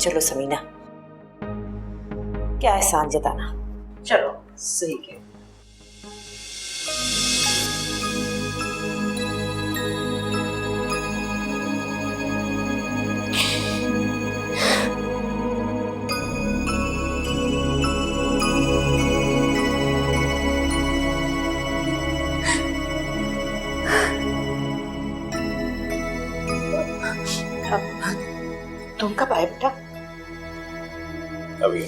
चलो समीना, क्या एहसान जताना। चलो। सही कह। तुम कब आए बेटा? अभी।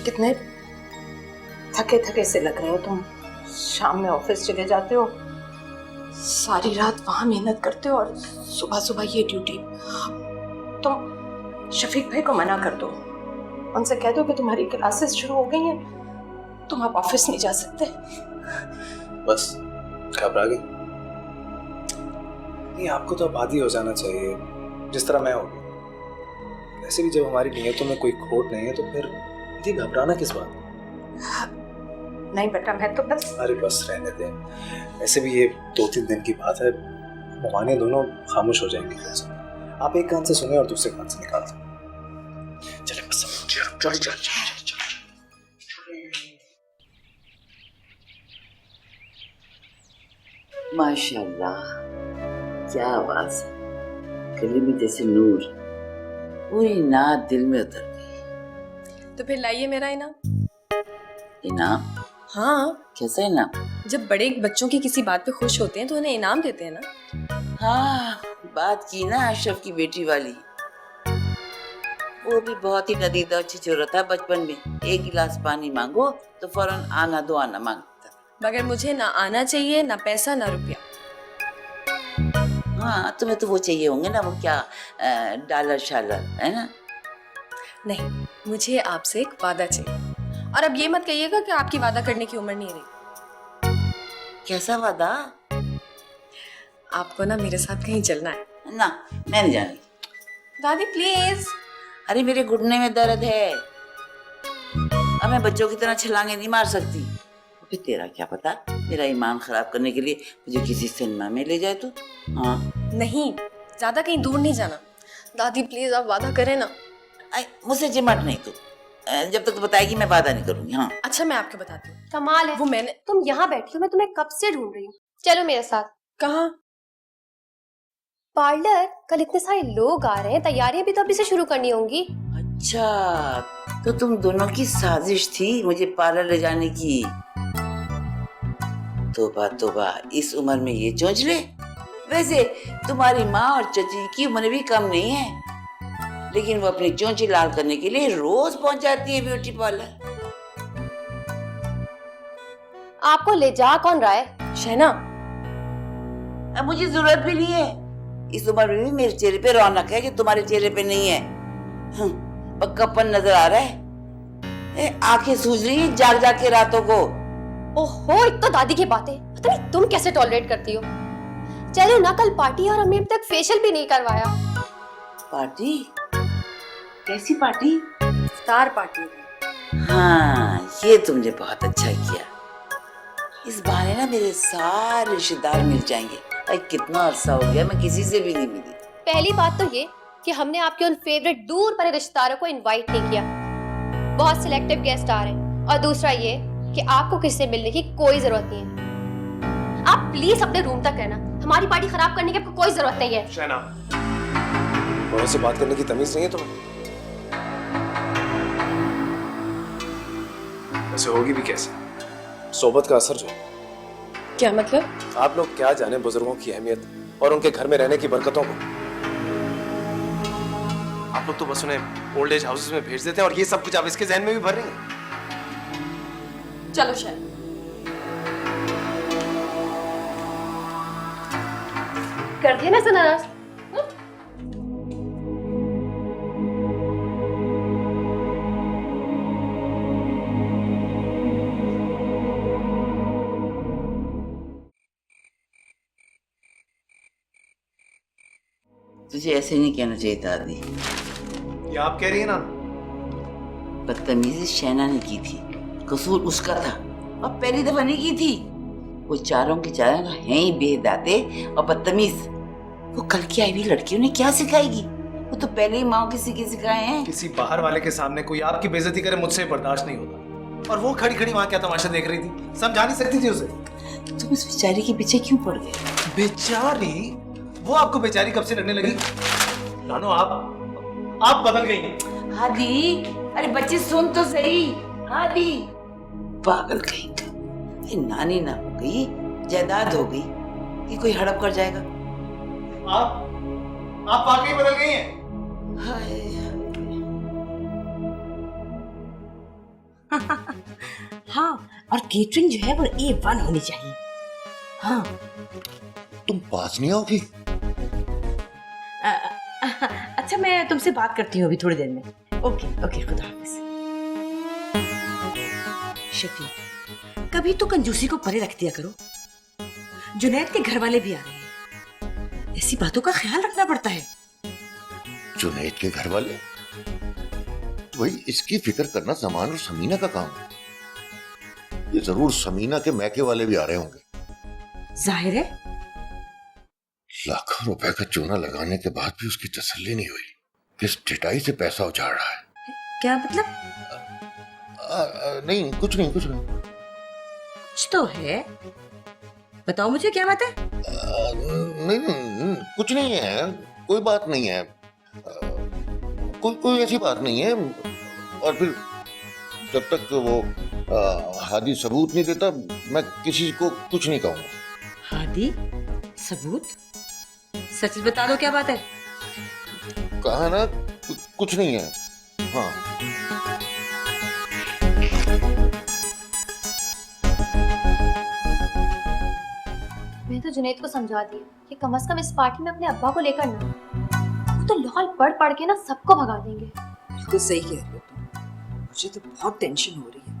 कितने थके थके से लग रहे हो तुम। शाम में ऑफिस चले जाते हो, सारी रात वहां मेहनत करते हो और सुबह सुबह ये ड्यूटी। तुम शफीक भाई को मना कर दो, उनसे कह दो कि तुम्हारी क्लासेस शुरू हो गई हैं, तुम अब ऑफिस नहीं जा सकते। बस घबरा गई? नहीं, आपको तो अब आदी हो जाना चाहिए, जिस तरह मैं हो गया। वैसे भी जब हमारी नीयतों में कोई खोट नहीं है तो फिर इतनी घबराना किस बात? नहीं बेटा, मैं तो बस। अरे बस रहने दें, ऐसे भी ये 2-3 दिन की बात है, मुहाने दोनों खामोश हो जाएंगे। आप एक कान से सुने और दूसरे कान से निकाल दो। चले बस, चल। माशाल्लाह, क्या आवाज है, गले में जैसे नूर, पूरी नात दिल में उतर गई। तो फिर लाइए मेरा इनाम। इनाम? हाँ, कैसा इनाम? जब बड़े बच्चों की किसी बात पे खुश होते हैं तो उन्हें इनाम देते हैं ना। हाँ, बात की ना अशरफ की बेटी वाली, वो भी बहुत ही नदीदा और छिछोरा था बचपन में। एक गिलास पानी मांगो तो फौरन आना दो आना मांगता। मगर मुझे ना आना चाहिए, ना पैसा, ना रुपया। हाँ, तुम्हें तो वो चाहिए होंगे ना, वो क्या डॉलर शालर, है ना? नहीं, मुझे आपसे एक वादा चाहिए। और अब ये मत कहिएगा कि आपकी वादा करने की उम्र नहीं रही। कैसा वादा? आपको ना मेरे साथ कहीं चलना है। ना, मैं नहीं जानी। दादी प्लीज। अरे मेरे घुटने में दर्द है, अब मैं बच्चों की तरह छलांगे नहीं मार सकती। फिर तेरा क्या पता, मेरा ईमान खराब करने के लिए मुझे किसी सिनेमा में ले जाए तो। हाँ नहीं, ज्यादा कहीं दूर नहीं जाना। दादी प्लीज आप वादा करें ना। मुझसे चिमट नहीं तू, जब तक तो बताएगी मैं वादा नहीं करूंगी। हाँ अच्छा, मैं आपको बताती हूँ। कमाल है, वो मैंने। तुम यहाँ बैठी हो, मैं तुम्हें कब से ढूंढ रही हूँ। चलो मेरे साथ। कहाँ? पार्लर। कल इतने सारे लोग आ रहे हैं, तैयारियां भी तो अभी से शुरू करनी होंगी। अच्छा, तो तुम दोनों की साजिश थी मुझे पार्लर ले जाने की। तोबा तोबा, इस उम्र में ये चोंचले। वैसे तुम्हारी माँ और चची की उम्र भी कम नहीं है, लेकिन वो अपनी चोंची लाल करने के लिए रोज पहुंच जाती है ब्यूटी पार्लर। आपको ले जा कौन रहा है? शहना, अब मुझे जरूरत भी नहीं है। इस उम्र में भी मेरे चेहरे पे रौनक है कि तुम्हारे चेहरे पे नहीं है। पक्कापन नजर आ रहा है, आंखें सूज रही है जाग जाग के रातों को। ओहो, एक तो दादी की बातें, पता नहीं तुम कैसे टॉलरेट करती हो। चलो ना, कल पार्टी है और हमने अभी तक फेशियल भी नहीं करवाया। पार्टी? कैसी पार्टी? इफ्तार पार्टी। हाँ, ये तुमने बहुत अच्छा किया। इस बहाने ना मेरे सारे रिश्तेदार मिल जाएंगे। भाई कितना अरसा हो गया मैं किसी से भी नहीं मिली। पहली बात तो ये कि हमने आपके उन फेवरेट दूर परे रिश्तेदारों को इनवाइट नहीं किया, बहुत सिलेक्टिव गेस्ट आ रहे हैं। और दूसरा ये कि आपको किसी से मिलने की कोई जरूरत नहीं है। आप प्लीज अपने रूम तक रहना, हमारी पार्टी खराब करने की आपको कोई जरूरत नहीं है। शहना, बड़ों से बात करने की तमीज नहीं है तुम्हें? वैसे होगी भी कैसे, सोबत का असर जो है। क्या मतलब? आप लोग क्या जाने बुजुर्गों की अहमियत और उनके घर में रहने की बरकतों को। आप लोग तो बस उन्हें ओल्ड एज हाउसेस में भेज देते हैं और ये सब कुछ आप इसके जहन में भी भर रही हैं। चलो शहना, कर दिया ना नाराज। तुझे ऐसे नहीं कहना चाहिए दादी। ये आप कह रही है ना? बदतमीजी शैना ने की थी, कसूर उसका था, और पहली दफा नहीं की थी। वो चारों के चारों हैं ही बेदाते और बदतमीज। वो कल की आई हुई लड़की उन्हें क्या सिखाएगी? वो तो पहले ही माँ किसी के सिखाए हैं। किसी बाहर वाले के सामने कोई आपकी बेइज्जती करे मुझसे बर्दाश्त नहीं होता। और वो खड़ी खड़ी वहां क्या तमाशा देख रही थी, समझा नहीं सकती थी उसे। तुम इस बेचारी के पीछे क्यों पड़ गए? बेचारी? वो आपको बेचारी कब से लगने लगी? नानो आप बदल गई हैं। हादी, अरे बच्चे सुन तो सही। हादी, पागल कहीं का। ये नानी ना हो गई, जायदाद हो गई, ये कोई हड़प कर जाएगा। आप वाकई बदल गई हैं। हाय हाँ, और केटरिंग जो है वो A1 होनी चाहिए। हाँ, तुम पास नहीं आओगी? अच्छा मैं तुमसे बात करती हूँ अभी थोड़ी देर में। ओके ओके, खुदा हाफिज। शफीक, कभी तो कंजूसी को परे रख दिया करो। जुनैद के घर वाले भी आ रहे हैं, ऐसी बातों का ख्याल रखना पड़ता है। जुनैद के घर वाले? तो भाई इसकी फिक्र करना जमान और समीना का काम है। ये जरूर समीना के मैके वाले भी आ रहे होंगे। जाहिर है। लाखों रुपए का चूना लगाने के बाद भी उसकी तसल्ली नहीं हुई। किस ढिठाई से पैसा उजाड़ रहा है। क्या मतलब? नहीं कुछ नहीं कुछ नहीं। कुछ तो है, बताओ मुझे क्या बात है। नहीं कुछ नहीं है, कोई बात नहीं है। कोई ऐसी बात नहीं है। और फिर जब तक वो हादी सबूत नहीं देता मैं किसी को कुछ नहीं कहूंगा। हादी सबूत? सच बता दो क्या बात है। कहा ना कुछ नहीं है। हाँ मैं तो जुनैद को समझा दिया कि कम से कम इस पार्टी में अपने अब्बा को लेकर ना, वो तो लॉल पढ़ पढ़ के ना सबको भगा देंगे। बिल्कुल सही कह रही हो तुम। मुझे तो बहुत टेंशन हो रही है,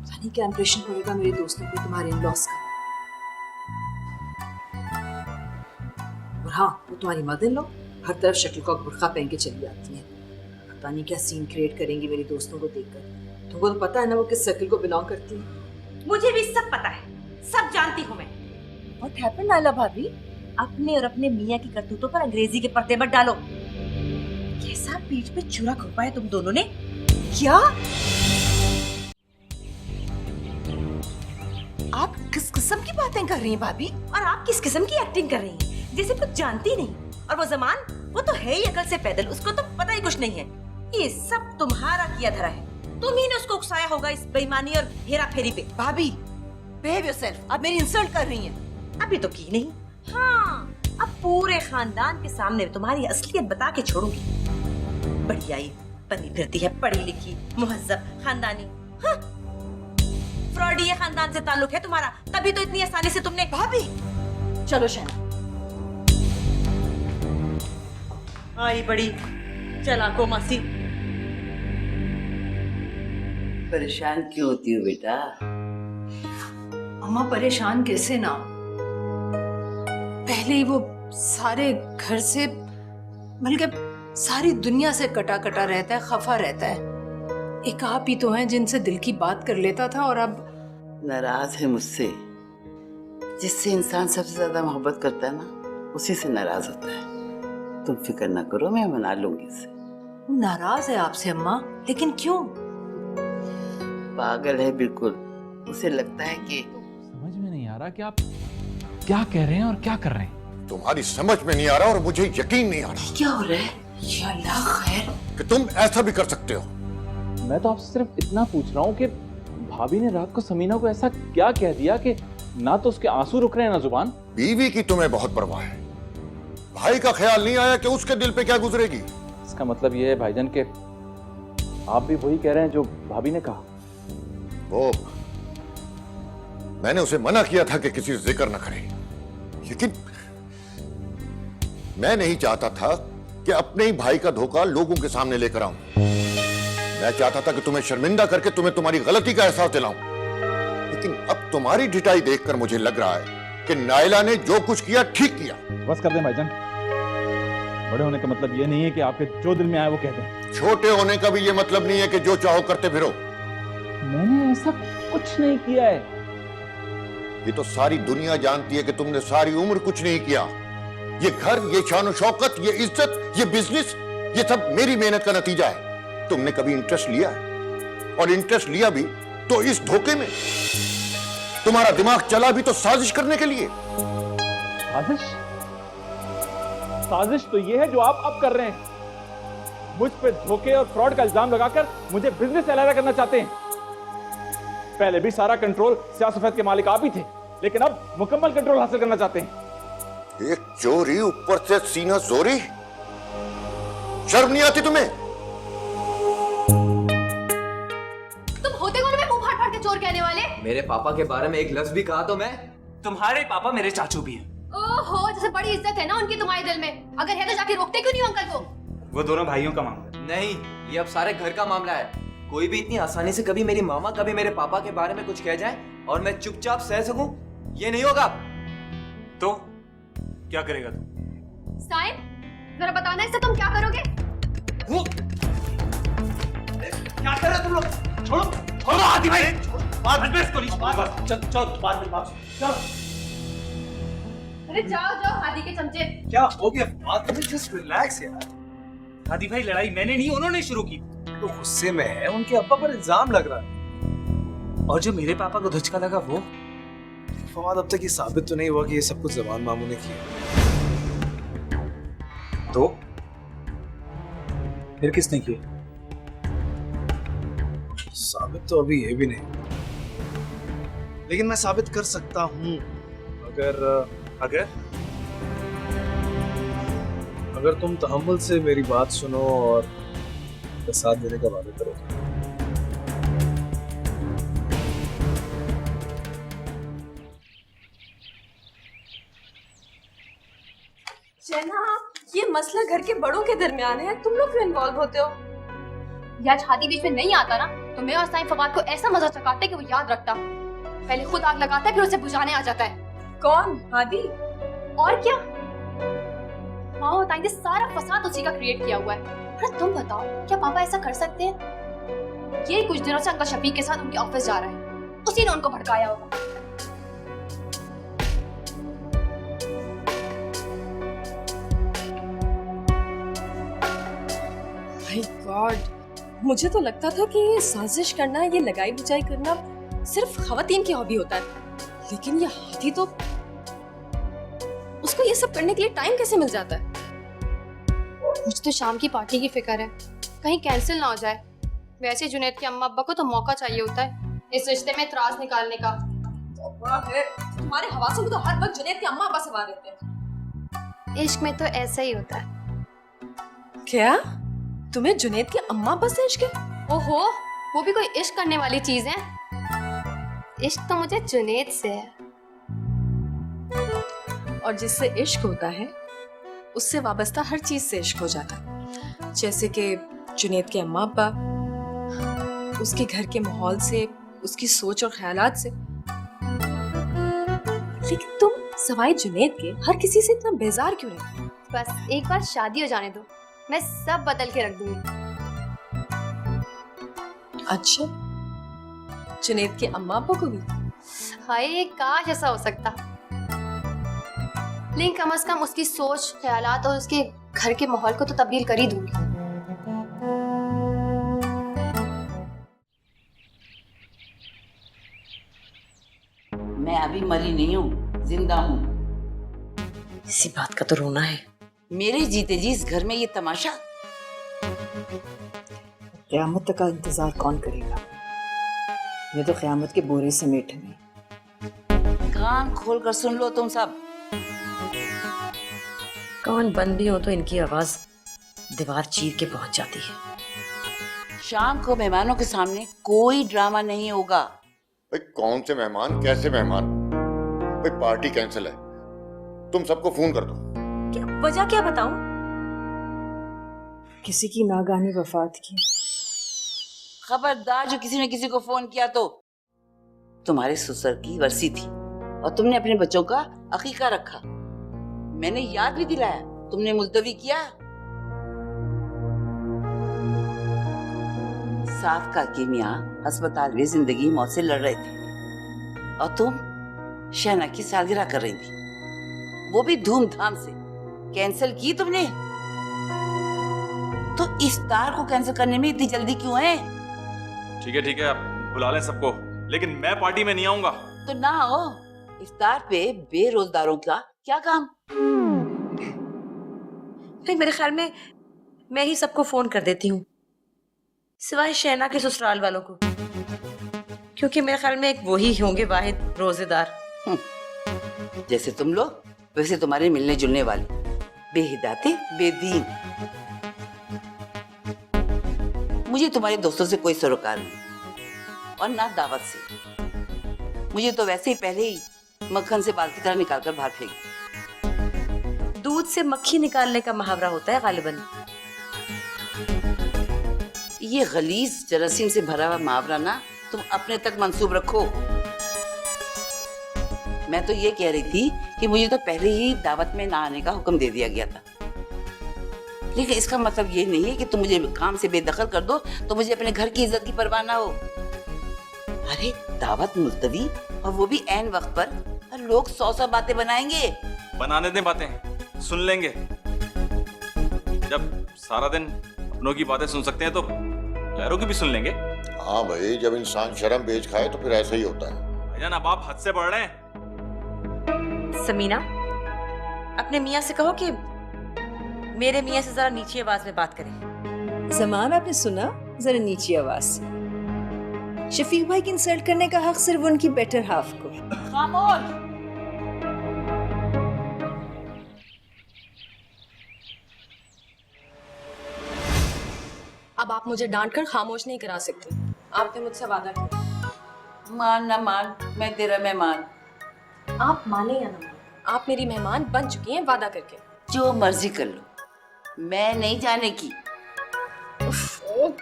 पता नहीं क्या इंप्रेशन पड़ेगा मेरे दोस्तों पे तुम्हारे इन-लॉज का। और हाँ, वो तुम्हारी मदर लो हर तरफ शटलकॉक बुर्का पहन के चली आती है। पता नहीं क्या सीन क्रिएट करेंगी मेरे दोस्तों को देखकर। तुमको तो पता है ना वो किस सर्कल को बिलोंग करती है। मुझे भी सब पता है, सब जानती हूँ मैं। व्हाट हैपेंड नायला भाभी? अपने और अपने मियाँ की करतूतों पर अंग्रेजी के पर्दे मत डालो। कैसा पीठ पे छुरा खुरपा है तुम दोनों ने? क्या आप किस किस्म की बातें कर रही हैं भाभी? और आप किस किस्म की एक्टिंग कर रही हैं? जैसे कुछ जानती नहीं। और वो जमान, वो तो है ही अकल से पैदल, उसको तो पता ही कुछ नहीं है। ये सब तुम्हारा किया धरा है, तुम ही ने उसको उकसाया होगा इस बेईमानी और हेरा फेरी पे। भाभी, बिहेव योरसेल्फ। अब मेरी इंसल्ट कर रही हैं। अभी तो की नहीं। हाँ, अब पूरे खानदान के सामने तुम्हारी असलियत बता के छोड़ूंगी। बढ़िया ही बनी फिरती है, पढ़ी लिखी, मुहज्जब, खानदानी। हाँ, फ्रॉडी खानदान से ताल्लुक है तुम्हारा, तभी तो इतनी आसानी से तुमने। भाभी चलो शहना। आई बड़ी चलाको मासी। परेशान क्यों होती हो बेटा? अम्मा परेशान कैसे ना, पहले ही वो सारे घर से बल्कि सारी दुनिया से कटा कटा रहता है, खफा रहता है। एक आप ही तो हैं जिनसे दिल की बात कर लेता था, और अब नाराज है मुझसे। जिससे इंसान सबसे ज्यादा मोहब्बत करता है ना, उसी से नाराज होता है। तुम फिक्र ना करो, मैं मना लूंगी इसे। नाराज है आपसे अम्मा, लेकिन क्यों? पागल है बिल्कुल। उसे लगता है कि समझ में नहीं आ रहा कि आप क्या कह रहे हैं और क्या कर रहे हैं। तुम्हारी समझ में नहीं आ रहा और मुझे यकीन नहीं आ रहा क्या हो रहा है? या अल्लाह खैर। कि तुम ऐसा भी कर सकते हो। मैं तो आपसे सिर्फ इतना पूछ रहा हूँ कि भाभी ने रात को समीना को ऐसा क्या कह दिया कि ना तो उसके आंसू रुक रहे हैं ना जुबान। बीवी की तुम्हें बहुत परवाह है, भाई का ख्याल नहीं आया कि उसके दिल पे क्या गुजरेगी। इसका मतलब ये है भाईजान के आप भी वही कह रहे हैं जो भाभी ने कहा। वो मैंने उसे मना किया था कि किसी से जिक्र न करे, लेकिन मैं नहीं चाहता था कि अपने ही भाई का धोखा लोगों के सामने लेकर आऊं। मैं चाहता था कि तुम्हें शर्मिंदा करके तुम्हें तुम्हारी गलती का एहसास दिलाऊं, लेकिन अब तुम्हारी ढिठाई देखकर मुझे लग रहा है कि नायला ने जो कुछ किया ठीक किया। बस कर दें भाईजान, बड़े होने का मतलब ये नहीं है कि आपके जो दिल में आए वो कह दें। छोटे होने का भी ये मतलब नहीं है कि जो चाहो करते फिरो। मैंने ऐसा कुछ नहीं किया है। ये तो सारी दुनिया जानती है कि तुमने सारी उम्र कुछ नहीं किया, ये घर, ये शान शौकत, ये इज्जत, ये बिजनेस, ये सब मेरी मेहनत का नतीजा है। तुमने कभी इंटरेस्ट लिया है? और इंटरेस्ट लिया भी तो इस धोखे में। तुम्हारा दिमाग चला भी तो साजिश करने के लिए। साजिश? साजिश तो ये है जो आप अब कर रहे हैं। मुझ पे धोखे और फ्रॉड का इल्जाम लगाकर मुझे बिजनेस से अलग करना चाहते हैं। पहले भी सारा कंट्रोल स्याह सफेद के मालिक आप ही थे, लेकिन अब मुकम्मल कंट्रोल हासिल करना चाहते हैं। एक चोरी, ऊपर से सीना जोरी। शर्म नहीं आती तुम्हें? तुम होते कौन मैं मुंह फाड़ फाड़ के चोर कहने वाले? मेरे पापा के बारे में एक लफ्ज भी कहा तो मैं। तुम्हारे पापा मेरे चाचू भी हैं। ओहो, जैसे बड़ी इज्जत है ना उनकी तुम्हारे दिल में। अगर है तो जाके रोकते क्यों नहीं हो अंकल को? वो दोनों भाइयों का मामला है। नहीं, ये अब सारे घर का मामला है। कोई भी इतनी आसानी से कभी मेरी मामा कभी मेरे पापा के बारे में कुछ कह जाए और मैं चुपचाप सह सकूं, ये नहीं होगा। तो क्या करेगा तू? साइम, जरा बताना इससे तुम क्या करोगे? क्या कर रहे हो तुम लोग? छोड़ो, छोड़ो आदि भाई। बाद में इसको नहीं छोड़ूंगा। चल, बाद में बात। चल। अरे जाओ जाओ हादी के चमचे। क्या हो गया? बात में जस्ट रिलैक्स यार। आदि भाई, लड़ाई मैंने नहीं, उन्होंने शुरू की। तो गुस्से में है, उनके अब्बा पर इल्जाम लग रहा है। और जो मेरे पापा को धुचका लगा वो? फवाद, अब तक ये साबित तो नहीं हुआ कि ये सब कुछ जबान मामू ने किया। तो फिर किसने किया? साबित तो अभी ये भी नहीं, लेकिन मैं साबित कर सकता हूं अगर तुम तहम्मुल से मेरी बात सुनो और साथ देने का वादा करो। जनाब, ये मसला घर के बड़ों के दरमियान है, तुम लोग क्यों इन्वॉल्व होते हो? यार हादी बीच में नहीं आता ना तो मैं और साइम फवाद को ऐसा मजा चकाते कि वो याद रखता। पहले खुद आग लगाता है फिर उसे बुझाने आ जाता है। कौन? हादी? और क्या, माँ बताएंगे सारा फसाद उसी का क्रिएट किया हुआ है। अरे तुम बताओ, क्या पापा ऐसा कर सकते हैं? ये कुछ दिनों से अंकल शफीक के साथ उनके ऑफिस जा रहा है, उसी ने उनको भड़काया होगा। माय गॉड, मुझे तो लगता था कि ये साजिश करना, ये लगाई बुझाई करना सिर्फ खवातीन की हॉबी होता है, लेकिन ये हाथी तो, उसको ये सब करने के लिए टाइम कैसे मिल जाता है? मुझे तो शाम की पार्टी की फिक्र है, कहीं कैंसिल ना हो जाए। वैसे जुनैद के अम्मा अब्बा को तो मौका चाहिए होता है इस रिश्ते में त्रास निकालने का। तुम्हारे हवासों में तो हर वक्त जुनैद के अम्मा अब्बा सवार रहते हैं। इश्क में तो ऐसा ही होता है। क्या तुम्हें जुनैद के अम्मा अब्बा से इश्क है? ओहो, वो भी कोई इश्क करने वाली चीज है? इश्क तो मुझे जुनैद से है। और जिससे इश्क होता है उससे वाबस्ता हर चीज से इश्क हो जाता है, जैसे कि जुनैद के अम्मा अब्बा, उसके घर के माहौल से, उसकी सोच और ख्यालात से। लेकिन तुम सवाए जुनैद के हर किसी से इतना बेजार क्यों रहते हो? बस एक बार शादी हो जाने दो, मैं सब बदल के रख दूंगी। अच्छा, जुनैद के अम्मा अब्बा को भी? हाय, काश ऐसा हो सकता, लेकिन कम से कम उसकी सोच, ख्यालात और उसके घर के माहौल को तो तब्दील कर ही दूंगी। मैं अभी मरी नहीं हूँ, जिंदा हूँ। इसी बात का तो रोना है। मेरे जीते जी इस घर में ये तमाशा। क़यामत तक का इंतजार कौन करेगा? ये तो क़यामत के बोरे समेट में। कान खोल कर सुन लो तुम सब। कौन बंद भी हो तो इनकी आवाज दीवार चीर के पहुंच जाती है। शाम को मेहमानों के सामने कोई ड्रामा नहीं होगा। भाई कौन से मेहमान, कैसे मेहमान? भाई पार्टी कैंसिल है, तुम सबको फोन कर दो। क्या वजह, क्या बताऊं? किसी की नागानी वफात की। खबरदार जो किसी ने किसी को फोन किया तो। तुम्हारे ससुर की वर्सी थी और तुमने अपने बच्चों का अकीका रखा। मैंने याद भी दिलाया, तुमने मुलतवी किया। साफ का मियां अस्पताल में जिंदगी मौत से लड़ रहे थे और तुम शहना की सालगिरह कर रही थी, वो भी धूमधाम से। कैंसिल की तुमने? तो इफ्तार को कैंसिल करने में इतनी जल्दी क्यों है? ठीक है आप बुला लें सबको, लेकिन मैं पार्टी में नहीं आऊंगा। तो ना हो, इफ्तार पे बेरोजगारों का क्या काम? नहीं, मेरे ख्याल में मैं ही सबको फोन कर देती हूँ, सिवाय शहना के ससुराल वालों को, क्योंकि मेरे ख्याल में एक वो ही होंगे वाहिद रोजेदार। जैसे तुम लोग वैसे तुम्हारे मिलने जुलने वाले बेहिदाते बेदीन। मुझे तुम्हारे दोस्तों से कोई सरोकार नहीं और ना दावत से। मुझे तो वैसे ही पहले ही मक्खन से बाल की तरह निकालकर बाहर फेंक। दूध से मक्खी निकालने का मुहावरा होता है गालिबन। ये गलीज जरासीम से भरा हुआ मुहावरा ना तुम अपने तक मंसूब रखो। मैं तो ये कह रही थी कि मुझे तो पहले ही दावत में ना आने का हुक्म दे दिया गया था, लेकिन इसका मतलब ये नहीं है कि तुम मुझे काम से बेदखल कर दो तो मुझे अपने घर की इज्जत की परवाह ना हो। अरे दावत मुलतवी और वो भी ऐन वक्त पर, और लोग 100 बातें बनाएंगे। बनाने दें बातें, सुन लेंगे। जब सारा दिन अपनों की बातें सुन सकते हैं तो गैरों की भी सुन लेंगे। हाँ भाई, जब इंसान शर्म बेच खाए तो फिर ऐसा ही होता है। भाईजान अब आप हद से बढ़ रहे हैं। समीना, अपने मियाँ से कहो कि मेरे मियाँ से जरा नीची आवाज में बात करें। जमान, आपने सुना? जरा नीची आवाज से। शफीक भाई की इंसल्ट करने का हक सिर्फ उनकी बेटर हाफ को। खामोश। अब आप मुझे डांट कर खामोश नहीं करा सकते। आपने मुझसे वादा किया। मान ना मान, मैं तेरा मेहमान। आप माने या ना माने, आप मेरी मेहमान बन चुकी हैं वादा करके। जो मर्जी कर लो, मैं नहीं जाने की।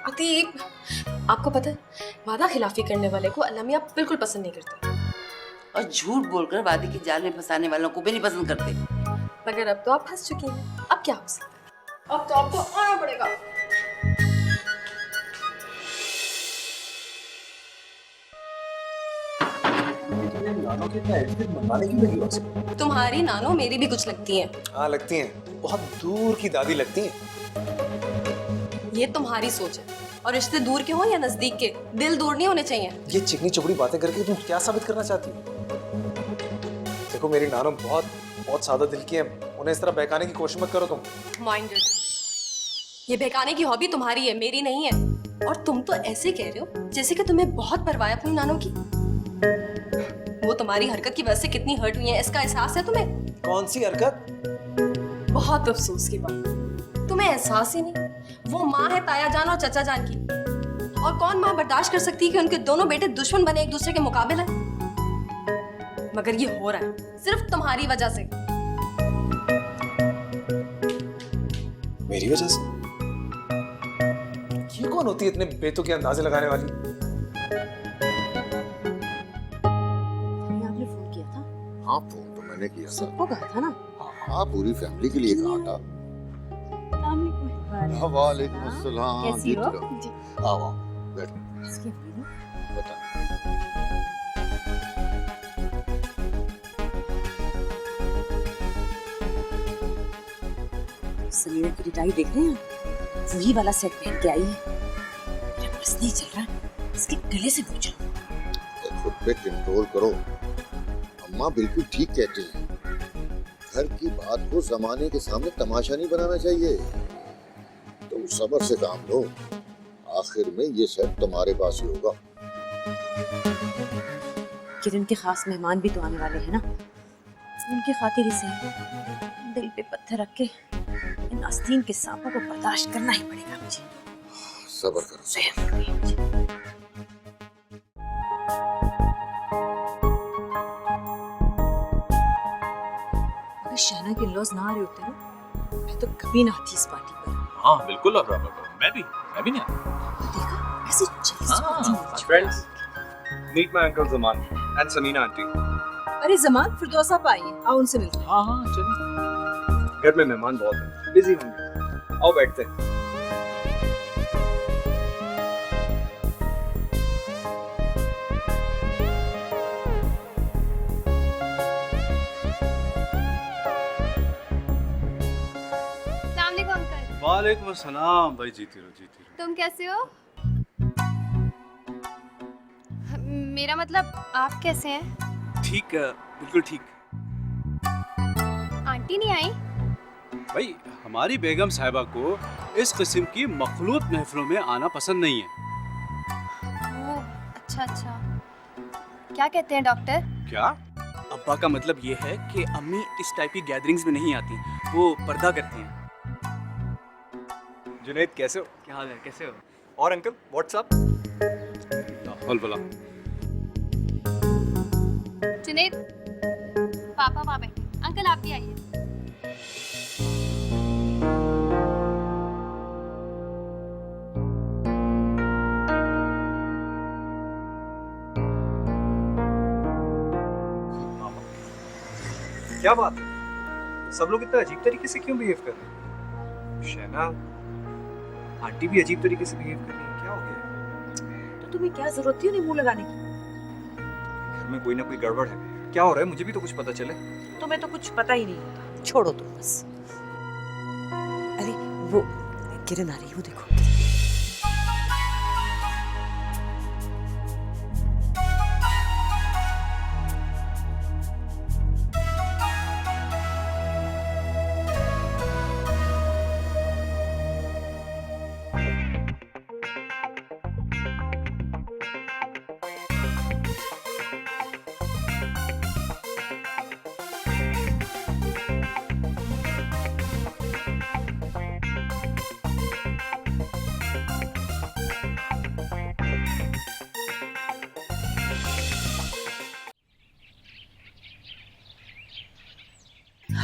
अतीब, आपको पता है वादा खिलाफी करने वाले को अल्लाह मियां बिल्कुल पसंद नहीं करते, और झूठ बोलकर वादे के जाल में फंसाने वालों को भी नहीं पसंद करते। मगर अब तो आप फंस चुकी हैं। अब क्या हो सकता है? अब तो आपको आना पड़ेगा। नानों की इतना एटीट्यूड मनवाने की लगी हो? तुम्हारी नानो मेरी भी कुछ लगती हैं। हाँ लगती हैं, बहुत दूर की दादी लगती हैं। ये तुम्हारी सोच है, और रिश्ते दूर के हो या नजदीक के, दिल दूर नहीं होने चाहिए। ये चिकनी चुपड़ी बातें करके तुम क्या साबित करना चाहती हो? देखो मेरी नानो बहुत बहुत सादा दिल की है, उन्हें इस तरह बहकाने की कोशिश मत करो तुम। माइंडेड, ये बहकाने की हॉबी तुम्हारी है, मेरी नहीं है। और तुम तो ऐसे कह रहे हो जैसे कि तुम्हें बहुत परवाह है अपनी नानो की। वो तुम्हारी हरकत की वजह से कितनी हर्ट हुई है, इसका एहसास है तुम्हें? कौन सी हरकत? बहुत अफसोस की बात, तुम्हें एहसास ही नहीं। वो माँ है ताया जान और चचा जान की, और कौन माँ बर्दाश्त कर सकती है कि उनके दोनों बेटे दुश्मन बने एक दूसरे के मुकाबले। मगर ये हो रहा है सिर्फ तुम्हारी वजह से। मेरी वजह से? ये कौन होती है इतने बेतुके अंदाजे लगाने वाली? आपने फोन किया था? हाँ फोन तो मैंने किया था। सबको कहा था ना? हाँ पूरी फैमिली के लिए कहा था। वालेकुम अस्सलाम। कैसी हो? आओ आओ बैठो। बता। समीरा की रिटाई देख रहे हैं? वही वाला सेट पहन के आई है। मेरा बस नहीं चल रहा, इसके गले से पूछो। खुद पे कंट्रोल करो। अम्मा बिल्कुल ठीक कहती हैं। घर की बात को जमाने के सामने तमाशा नहीं बनाना चाहिए। तुम सब्र से काम लो, आखिर में ये सेट तुम्हारे पास ही होगा। किरण के खास मेहमान भी तो आने वाले हैं ना, उनकी खातिर से दिल पे पत्थर रख के इन आस्तीन के सांपों को बर्दाश्त करना ही पड़ेगा मुझे। सब्र करो सब्र। अगर शहना के लॉज ना आ रहे होते ना, मैं तो कभी ना आती इस पार्टी पर। हाँ बिल्कुल, अब मैं भी नहीं आता। देखा ऐसे जल्दी friends, meet my uncle Zaman and Sameena aunty. अरे जमान, फिरदौस आप आइए, आओ उनसे मिलते हैं। हाँ चलिए। घर में मेहमान बहुत हैं, बिजी होंगे। आओ बैठते हैं। वालेकुम अस्सलाम भाई, जीती रहो जीती रहो। तुम कैसे हो? मेरा मतलब आप कैसे हैं? ठीक है, बिल्कुल ठीक। आंटी नहीं आई? भाई हमारी बेगम साहिबा को इस किस्म की मखलूत महफिलों में आना पसंद नहीं है। ओह, अच्छा अच्छा। क्या कहते हैं डॉक्टर? क्या? अब्बा का मतलब ये है कि अम्मी इस टाइप की गैदरिंग्स में नहीं आती, वो पर्दा करती हैं। जुनैद कैसे हो? क्या हाल है, कैसे हो? और अंकल व्हाट्सअप? बोला जुनैद, पापा वहाँ बैठे। अंकल आप भी आइए। क्या बात है? सब लोग इतना अजीब तरीके से क्यों बिहेव कर रहे हैं? शहना, आंटी भी अजीब तरीके से बिहेव कर रही है, क्या हो गया? तो तुम्हें क्या जरूरत थी उन्हें मुंह लगाने की? घर में कोई ना कोई गड़बड़ है, क्या हो रहा है मुझे भी तो कुछ पता चले। तुम्हें तो कुछ पता ही नहीं होता। छोड़ो तुम बस। अरे वो किरण आ रही है, वो देखो।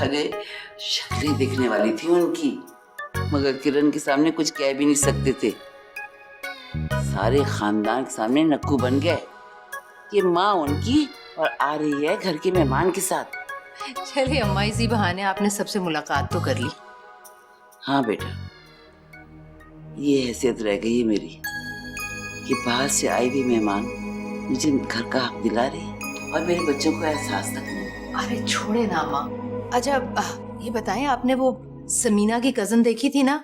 अरे शक्लें दिखने वाली थी उनकी, मगर किरण के सामने कुछ कह भी नहीं सकते थे। सारे खानदान के सामने नक्कू बन गए। ये माँ उनकी और आ रही है घर के मेहमान के साथ। चलिए अम्मा, इसी बहाने आपने सबसे मुलाकात तो कर ली। हाँ बेटा, ये हैसियत रह गई है मेरी कि बाहर से आई हुई मेहमान मुझे घर का हक दिला रही है और मेरे बच्चों को एहसास तक नहीं। अरे छोड़े ना अम्मा। अच्छा ये बताएं, आपने वो समीना की कजन देखी थी ना?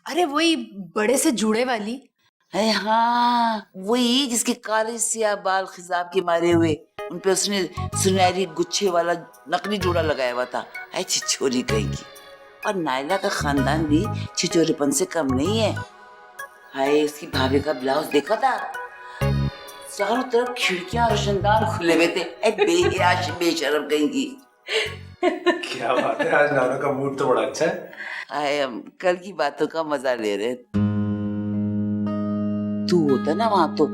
अरे वही बड़े से जूड़े वाली। है हाँ, वही जिसके काले सियाह बाल खिजाब के मारे हुए, उन पे उसने सुनहरी गुच्छे वाला नकली जोड़ा लगाया हुआ था। ऐ छिछोरी कहेगी। और नायला का खानदान भी छिछोरेपन से कम नहीं है। हाय, इसकी भाभी का ब्लाउज देखा था? चारों तरफ खिड़कियां रोशनदान खुले हुए थे। ऐ बेहयाश बेशरम कहेगी। क्या बात है, आज नाना का मूड तो बड़ा अच्छा है। हाय, हम कल की बातों का मजा ले रहे। तू होता ना वहां तो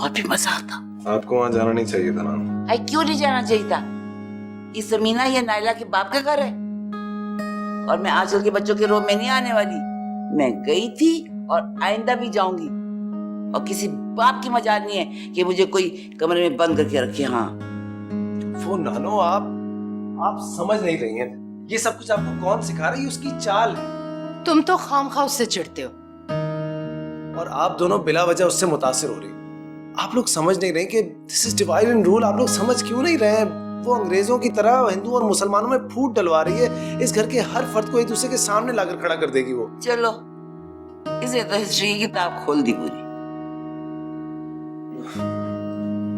और भी मजा आता। आपको वहाँ जाना नहीं चाहिए था ना। आई क्यों नहीं जाना चाहिए था? ये समीना या नायला के बाप का घर है और मैं आजकल के बच्चों के रूम में नहीं आने वाली। मैं गई थी और आइंदा भी जाऊंगी और किसी बाप की मजाल नहीं है कि मुझे कोई कमरे में बंद करके रखे। हाँ वो नानो, आप समझ नहीं रही हैं। ये सब कुछ आपको कौन सिखा रहा है? ये उसकी चाल है। तुम तो खामखा उससे चिढ़ते हो और आप दोनों बिला वजह उससे मुतासिर हो रही। आप लोग समझ नहीं रहे कि this is divide and rule. आप लोग समझ क्यों नहीं रहे? वो अंग्रेजों की तरह हिंदू और मुसलमानों में फूट डलवा रही है। इस घर के हर फर्द को एक दूसरे के सामने लाकर खड़ा कर देगी वो। चलो, इसे तो हिस्ट्री की किताब खोल दी पूरी।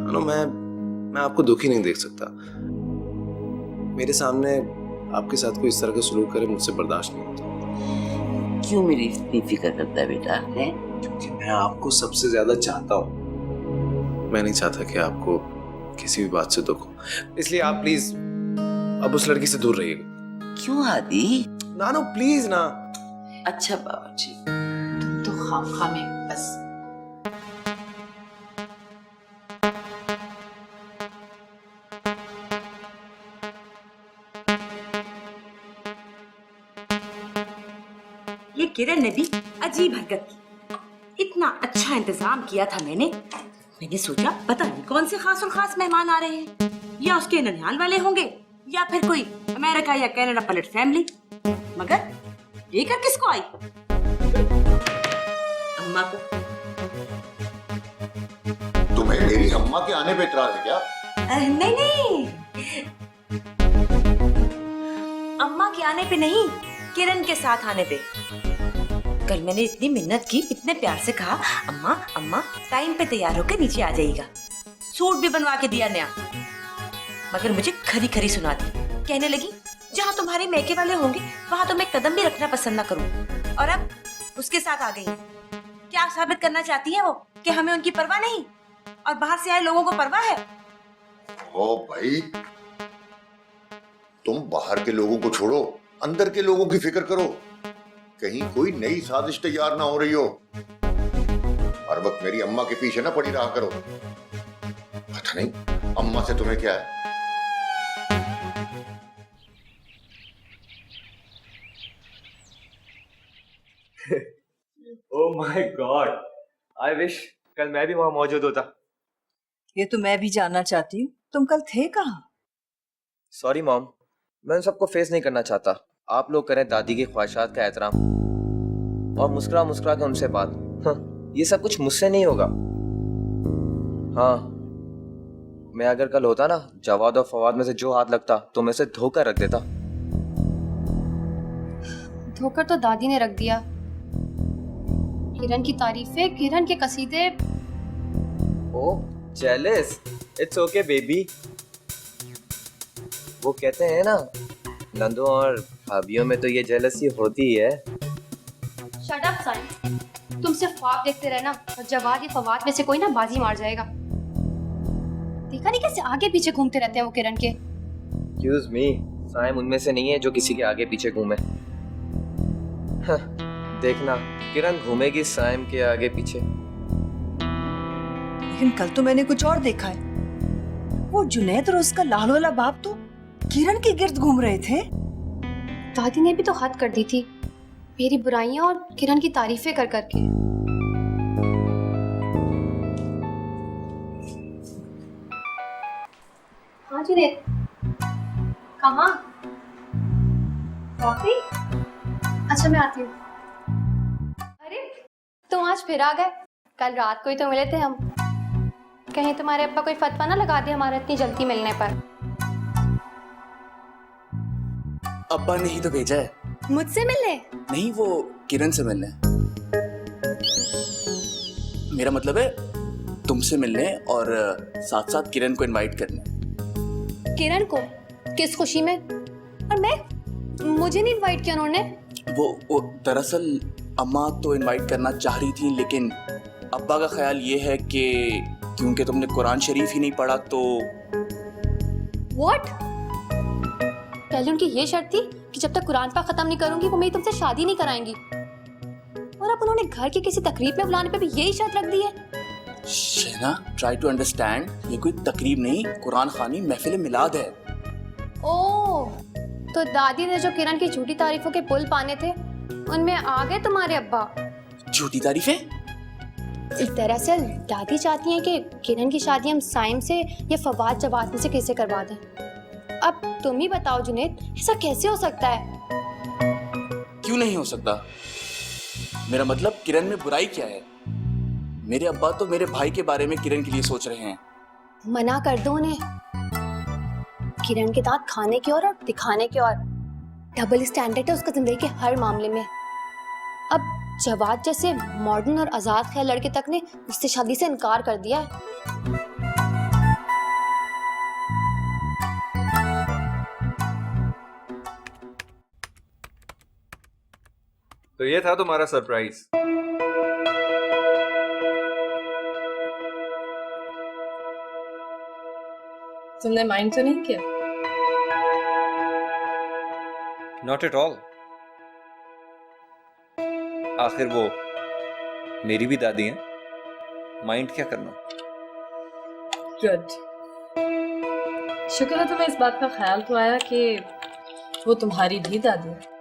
नानो, मैं आपको दुखी नहीं देख सकता। मेरे सामने आपके साथ कोई इस तरह का सलूक करे मुझसे बर्दाश्त नहीं होता। क्यों मेरी इतनी फिक्र करता है बेटा? है क्योंकि मैं आपको सबसे ज्यादा चाहता हूँ। मैं नहीं चाहता कि आपको किसी भी बात से दुख हो, इसलिए आप प्लीज अब उस लड़की से दूर रहिएगा। क्यों आदि? नानो प्लीज ना। अच्छा बाबा जी। तुम तो खामखा में बस। ये किरण ने भी अजीब हरकत की। इतना अच्छा इंतजाम किया था मैंने सोचा पता नहीं कौन से खास और खास मेहमान आ रहे हैं, या उसके ननिहाल वाले होंगे या फिर कोई अमेरिका या कनाडा पलट फैमिली। मगर लेकर किसको आई? अम्मा को। तुम्हें मेरी अम्मा के आने पे इतराज है क्या? नहीं, अम्मा के आने पे नहीं, किरण के साथ आने दे। कल मैंने इतनी मिन्नत की, इतने प्यार से कहा अम्मा अम्मा टाइम पे तैयार होकर नीचे आ जाइएगा, सूट भी बनवा के दिया नया, मगर मुझे खरी खरी सुना दी। कहने लगी जहाँ तुम्हारे मैके वाले होंगे वहां तो मैं कदम भी रखना पसंद ना करूं। और अब उसके साथ आ गई। क्या साबित करना चाहती है वो कि हमें उनकी परवाह नहीं और बाहर से आए लोगों को परवाह है? ओ भाई, तुम बाहर के लोगों को छोड़ो, अंदर के लोगों की फिक्र करो, कहीं कोई नई साजिश तैयार ना हो रही हो। हर वक्त मेरी अम्मा के पीछे ना पड़ी रहा करो। पता नहीं अम्मा से तुम्हें क्या है। Oh my God, I wish कल मैं भी वहां मौजूद होता। ये तो मैं भी जानना चाहती हूँ, तुम कल थे कहाँ? सॉरी मॉम, मैं उन सबको फेस नहीं करना चाहता। आप लोग करें दादी की ख्वाहिशात का एहतराम और मुस्कुरा मुस्कुरा के उनसे बात। हाँ, ये सब कुछ मुझसे नहीं होगा। हाँ, मैं अगर कल होता ना जवाद और फवाद में से जो हाथ लगता तो मैं उसे धोकर रख देता। धोकर तो दादी ने रख दिया। किरण की तारीफें, किरण के कसीदे। ओह जेलस, इट्स ओके बेबी। वो कहते हैं ना, नंदों और भाभियों में तो ये जेलसी होती है। शट अप साइम, तुम सिर्फ ख्वाब देखते रहना और जवाद या फवाद में से कोई ना बाजी मार जाएगा। देखा नहीं कैसे आगे पीछे घूमते रहते हैं वो किरण के। एक्सक्यूज मी, साइम उनमें से नहीं है जो किसी के आगे पीछे घूमे। हाँ, देखना किरण घूमेगी साइम के आगे पीछे। लेकिन कल तो मैंने कुछ और देखा है। वो जुनैद और उसका लाल वाला बाप तो किरण के गिर्द घूम रहे थे। दादी ने भी तो हद कर दी थी, मेरी बुराइयां और किरण की तारीफें कर करके। हाँ जुनैद, कहाँ? कॉफी? अच्छा मैं आती हूँ। अरे तुम आज फिर आ गए। कल रात को ही तो मिले थे हम। कहीं तुम्हारे अब्बा कोई फतवा ना लगा दे हमारा इतनी जल्दी मिलने पर। अब्बा ने ही तो भेजा है। मुझसे मिलने? नहीं, वो किरण से मिलने। मेरा मतलब है तुमसे मिलने और साथ साथ किरण को इनवाइट करने। किरण को? किस खुशी में? और मैं? मुझे नहीं इनवाइट किया उन्होंने। वो दरअसल अम्मा तो इनवाइट करना चाह रही थी, लेकिन अब्बा का ख्याल ये है कि क्योंकि तुमने कुरान शरीफ ही नहीं पढ़ा तो। What? पहले उनकी ये शर्त थी कि जब तक कुरान पाक खत्म नहीं करूंगी वो मेरी तुमसे शादी नहीं कराएंगी, और अब उन्होंने घर की किसी तकरीब में बुलाने पे भी यही शर्त रख दी है। शहना, ट्राई टू अंडरस्टैंड, ये कोई तकरीब नहीं, कुरान खानी महफिल मिलाद है। ओह, तो दादी ने जो किरण की झूठी तारीफों के पुल पाने थे उनमें आ गए तुम्हारे अब्बा। झूठी तारीफें? दरअसल दादी चाहती हैं कि किरण की शादी हम साइम से या फवाद जवाद में से किसे करवा दें। अब तुम ही बताओ जुनैद, ऐसा कैसे हो सकता है? क्यों नहीं हो सकता? मेरा मतलब किरण में बुराई क्या है? मेरे अब्बा तो मेरे भाई के बारे में किरण के लिए सोच रहे हैं। मना कर दो उन्हें। किरण के दांत खाने की और दिखाने की और डबल स्टैंडर्ड है उसका जिंदगी के हर मामले में। अब जवाद जैसे मॉडर्न और आजाद ख्याल लड़के तक ने उससे शादी से इनकार कर दिया है। तो ये था तुम्हारा सरप्राइज। तुमने माइंड तो नहीं किया? Not at all. आखिर वो मेरी भी दादी हैं, माइंड क्या करना। गुड, शुक्र है तुम्हें इस बात का ख्याल तो आया कि वो तुम्हारी भी दादी है।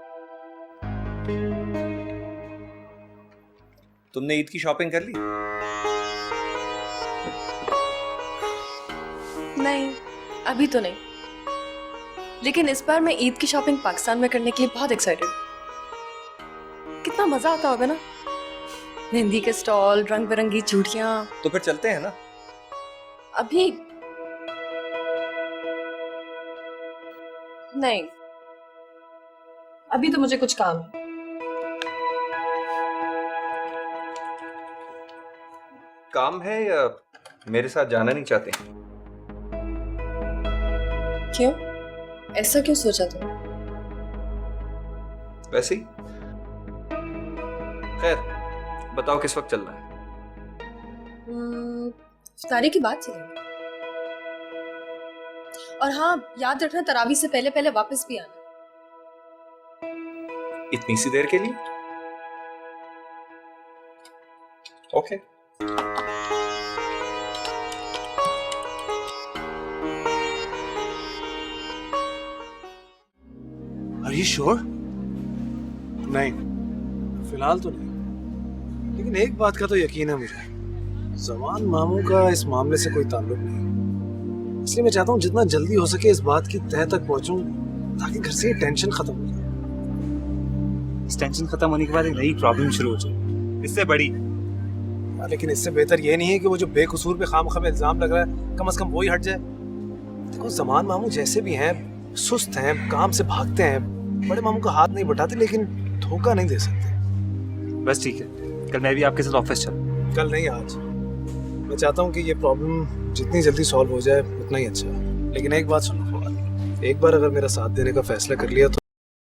तुमने ईद की शॉपिंग कर ली? नहीं, अभी तो नहीं, लेकिन इस बार मैं ईद की शॉपिंग पाकिस्तान में करने के लिए बहुत एक्साइटेड। कितना मजा आता होगा ना, मेहंदी के स्टॉल, रंग बिरंगी चूड़ियां। तो फिर चलते हैं ना। अभी नहीं, अभी तो मुझे कुछ काम है। काम है या मेरे साथ जाना नहीं चाहते? क्यों? ऐसा क्यों सोचा तुम? वैसे ही। खैर, बताओ किस वक्त चल रहा है? इफ्तारी की बात चलेगी। और हाँ, याद रखना तरावी से पहले पहले वापस भी आना। इतनी सी देर के लिए? ओके। Are you sure? नहीं, फिलहाल तो नहीं। लेकिन एक बात का तो यकीन है मुझे, जमान मामू का इस मामले से कोई ताल्लुक नहीं। इसलिए मैं चाहता हूँ जितना जल्दी हो सके इस बात की तह तक पहुंचूं, ताकि घर से ये टेंशन खत्म हो जाए। इस टेंशन खत्म होने के बाद एक नई प्रॉब्लम शुरू हो जाए, इससे बड़ी। लेकिन इससे बेहतर ये नहीं है कि वो जो बेकसूर पे खामखा में इल्जाम लग रहा है, कम से कम वो ही हट जाए। देखो, जमान मामू जैसे भी हैं, सुस्त हैं, काम से भागते हैं, बड़े मामू का हाथ नहीं बटाते, लेकिन धोखा नहीं दे सकते। बस ठीक है, कल मैं भी आपके साथ ऑफिस चल। कल नहीं, आज। मैं चाहता हूँ कि ये प्रॉब्लम जितनी जल्दी सॉल्व हो जाए उतना ही अच्छा है। लेकिन एक बात सुनो फवाद, एक बार अगर मेरा साथ देने का फैसला कर लिया तो